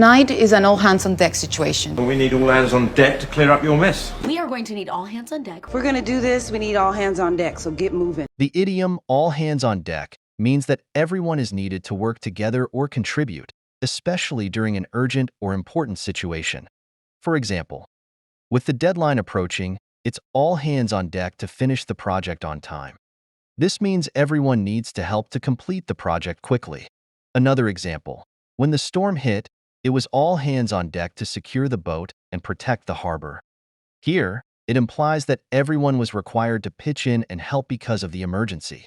Tonight is an all-hands-on-deck situation. We need all hands on deck to clear up your mess. We are going to need all hands on deck. If we're gonna do this, we need all hands on deck, so get moving. The idiom all hands on deck means that everyone is needed to work together or contribute, especially during an urgent or important situation. For example, with the deadline approaching, it's all hands on deck to finish the project on time. This means everyone needs to help to complete the project quickly. Another example, when the storm hit, it was all hands on deck to secure the boat and protect the harbor. Here, it implies that everyone was required to pitch in and help because of the emergency.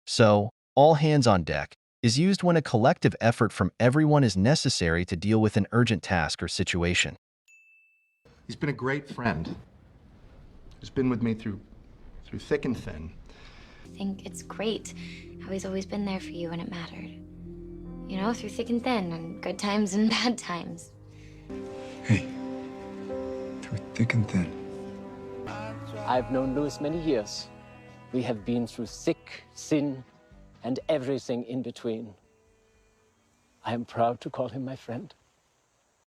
So, all hands on deck is used when a collective effort from everyone is necessary to deal with an urgent task or situation. He's been a great friend. He's been with me through thick and thin. I think it's great how he's always been there for you when it mattered. You know, through thick and thin, on good times and bad times. Hey, through thick and thin. I've known Louis many years. We have been through thick, thin, and everything in between. I am proud to call him my friend.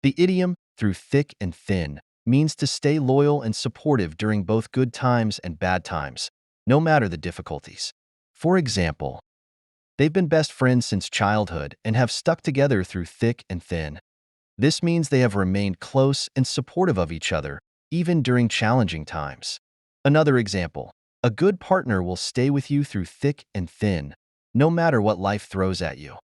The idiom, through thick and thin, means to stay loyal and supportive during both good times and bad times, no matter the difficulties. For example, they've been best friends since childhood and have stuck together through thick and thin. This means they have remained close and supportive of each other, even during challenging times. Another example, a good partner will stay with you through thick and thin, no matter what life throws at you.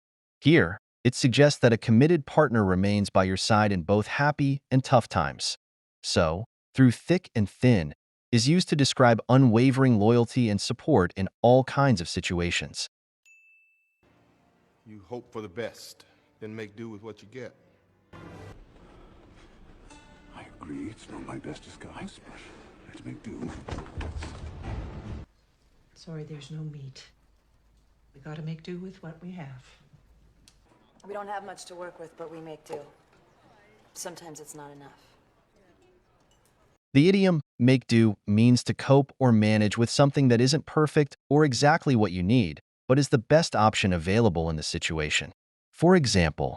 Here, it suggests that a committed partner remains by your side in both happy and tough times. So, through thick and thin is used to describe unwavering loyalty and support in all kinds of situations. You hope for the best, then make do with what you get. I agree, it's not my best disguise, but let's make do. Sorry, there's no meat. We gotta make do with what we have. We don't have much to work with, but we make do. Sometimes it's not enough. The idiom, make do, means to cope or manage with something that isn't perfect or exactly what you need, but is the best option available in the situation. For example,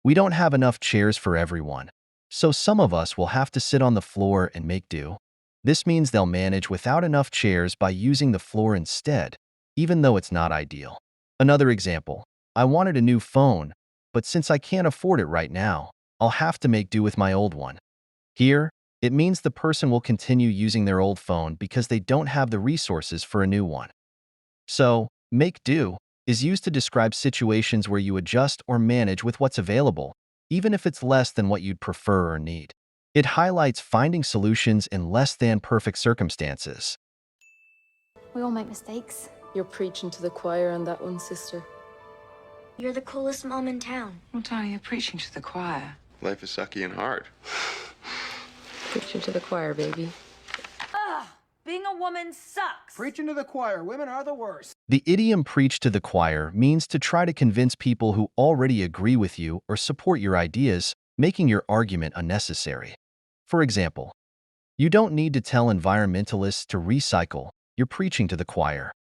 we don't have enough chairs for everyone, so some of us will have to sit on the floor and make do. This means they'll manage without enough chairs by using the floor instead, even though it's not ideal. Another example, I wanted a new phone, but since I can't afford it right now, I'll have to make do with my old one. Here, it means the person will continue using their old phone because they don't have the resources for a new one. So, make do is used to describe situations where you adjust or manage with what's available, even if it's less than what you'd prefer or need. It highlights finding solutions in less than perfect circumstances. We all make mistakes. You're preaching to the choir on that one, sister. You're the coolest mom in town. Well, Tony, you're preaching to the choir. Life is sucky and hard. Preaching to the choir, baby. Being a woman sucks. Preaching to the choir, women are the worst. The idiom preach to the choir means to try to convince people who already agree with you or support your ideas, making your argument unnecessary. For example, you don't need to tell environmentalists to recycle, you're preaching to the choir.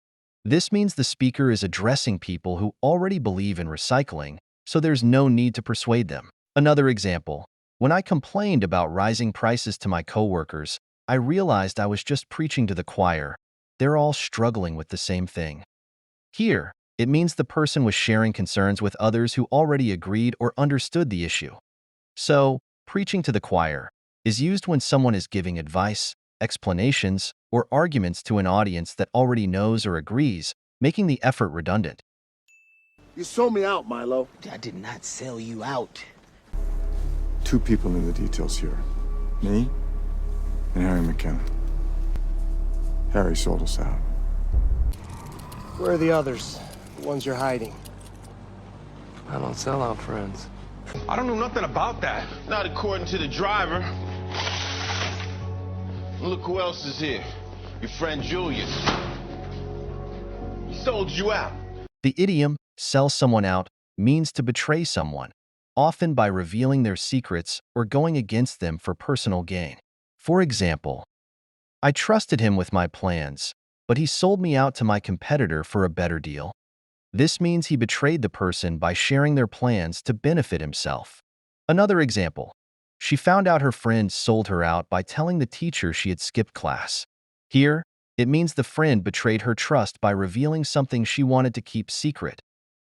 This means the speaker is addressing people who already believe in recycling, so there's no need to persuade them. Another example, when I complained about rising prices to my coworkers, I realized I was just preaching to the choir. They're all struggling with the same thing. Here, it means the person was sharing concerns with others who already agreed or understood the issue. So, preaching to the choir is used when someone is giving advice, explanations, or arguments to an audience that already knows or agrees, making the effort redundant. You sold me out, Milo. I did not sell you out. Two people in the details here. Me and Harry McKenna. Harry sold us out. Where are the others? The ones you're hiding? I don't sell out friends. I don't know nothing about that. Not according to the driver. Look who else is here. Your friend Julius. He sold you out. The idiom, sell someone out, means to betray someone, often by revealing their secrets or going against them for personal gain. For example, I trusted him with my plans, but he sold me out to my competitor for a better deal. This means he betrayed the person by sharing their plans to benefit himself. Another example. She found out her friend sold her out by telling the teacher she had skipped class. Here, it means the friend betrayed her trust by revealing something she wanted to keep secret.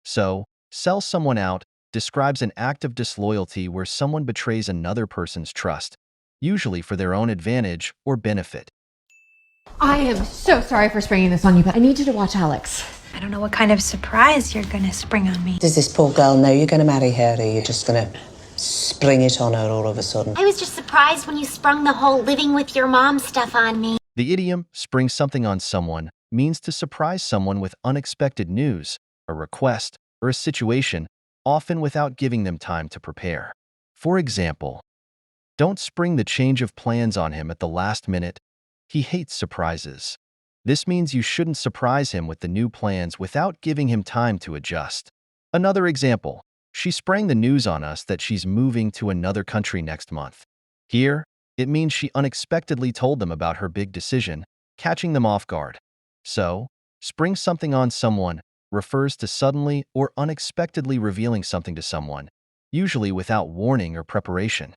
So, sell someone out describes an act of disloyalty where someone betrays another person's trust, usually for their own advantage or benefit. I am so sorry for springing this on you, but I need you to watch Alex. I don't know what kind of surprise you're gonna spring on me. Does this poor girl know you're going to marry her, or you're just going to spring it on her all of a sudden? I was just surprised when you sprung the whole living with your mom stuff on me. The idiom, spring something on someone, means to surprise someone with unexpected news, a request, or a situation, often without giving them time to prepare. For example, don't spring the change of plans on him at the last minute. He hates surprises. This means you shouldn't surprise him with the new plans without giving him time to adjust. Another example, she sprang the news on us that she's moving to another country next month. Here, it means she unexpectedly told them about her big decision, catching them off guard. So, spring something on someone refers to suddenly or unexpectedly revealing something to someone, usually without warning or preparation.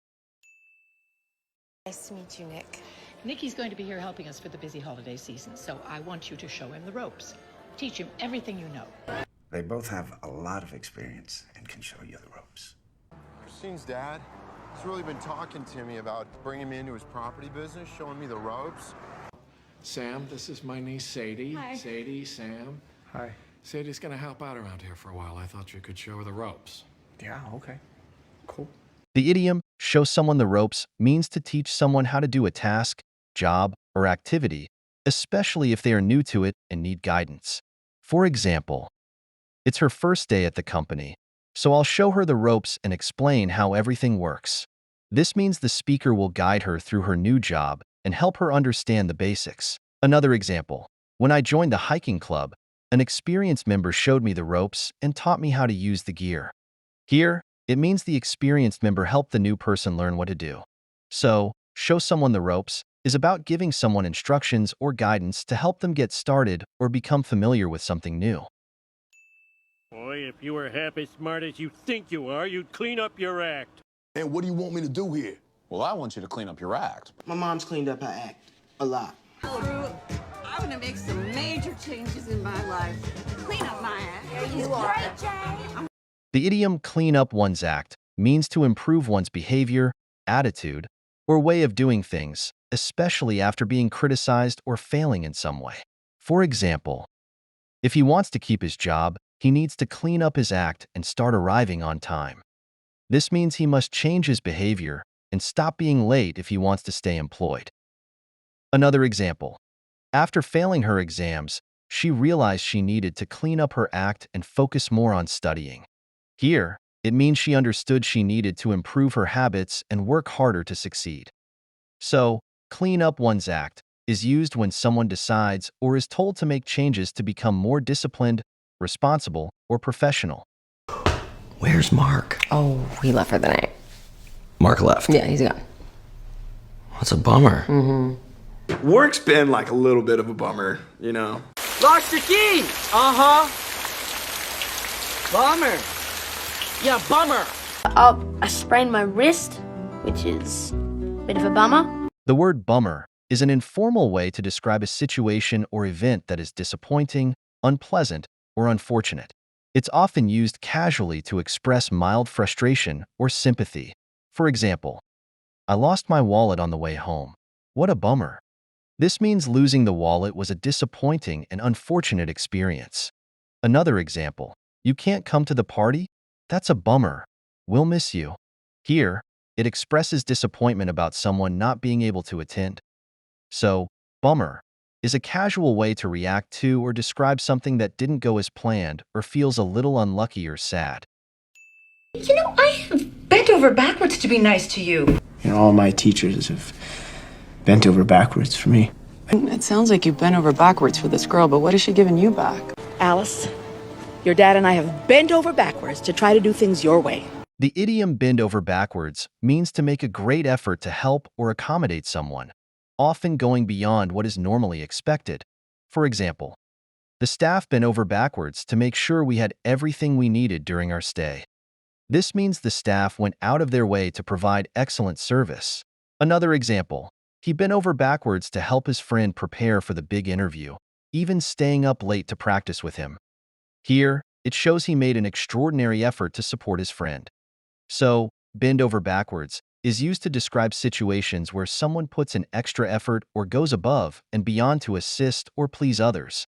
Nice to meet you, Nick. Nikki's going to be here helping us for the busy holiday season, so I want you to show him the ropes. Teach him everything you know. They both have a lot of experience and can show you the ropes. Christine's dad, he's really been talking to me about bringing me into his property business, showing me the ropes. Sam, this is my niece Sadie. Hi. Sadie, Sam. Hi. Sadie's gonna help out around here for a while. I thought you could show her the ropes. Yeah, okay. Cool. The idiom, show someone the ropes, means to teach someone how to do a task, job, or activity, especially if they are new to it and need guidance. For example, it's her first day at the company, so I'll show her the ropes and explain how everything works. This means the speaker will guide her through her new job and help her understand the basics. Another example, when I joined the hiking club, an experienced member showed me the ropes and taught me how to use the gear. Here, it means the experienced member helped the new person learn what to do. So, show someone the ropes is about giving someone instructions or guidance to help them get started or become familiar with something new. Boy, if you were half as smart as you think you are, you'd clean up your act. And what do you want me to do here? Well, I want you to clean up your act. My mom's cleaned up her act. A lot. I'm gonna make some major changes in my life. Clean up my act. There you are. Jay. The idiom clean up one's act means to improve one's behavior, attitude, or way of doing things, especially after being criticized or failing in some way. For example, if he wants to keep his job, he needs to clean up his act and start arriving on time. This means he must change his behavior and stop being late if he wants to stay employed. Another example, after failing her exams, she realized she needed to clean up her act and focus more on studying. Here, it means she understood she needed to improve her habits and work harder to succeed. So, clean up one's act is used when someone decides or is told to make changes to become more disciplined, responsible, or professional. Where's Mark? Oh, he left for the night. Mark left. Yeah, he's gone. That's a bummer. Mm-hmm. Work's been like a little bit of a bummer, you know. Lost the key! Uh-huh. Bummer. Yeah, bummer. I sprained my wrist, which is a bit of a bummer. The word bummer is an informal way to describe a situation or event that is disappointing, unpleasant, or unfortunate. It's often used casually to express mild frustration or sympathy. For example, I lost my wallet on the way home. What a bummer. This means losing the wallet was a disappointing and unfortunate experience. Another example, you can't come to the party? That's a bummer. We'll miss you. Here, it expresses disappointment about someone not being able to attend. So, bummer is a casual way to react to or describe something that didn't go as planned or feels a little unlucky or sad. You know, I have bent over backwards to be nice to you. You know, all my teachers have bent over backwards for me. It sounds like you've bent over backwards for this girl, but what is she giving you back? Alice, your dad and I have bent over backwards to try to do things your way. The idiom bend over backwards means to make a great effort to help or accommodate someone, often going beyond what is normally expected. For example, the staff bent over backwards to make sure we had everything we needed during our stay. This means the staff went out of their way to provide excellent service. Another example, he bent over backwards to help his friend prepare for the big interview, even staying up late to practice with him. Here, it shows he made an extraordinary effort to support his friend. So, bend over backwards is used to describe situations where someone puts an extra effort or goes above and beyond to assist or please others.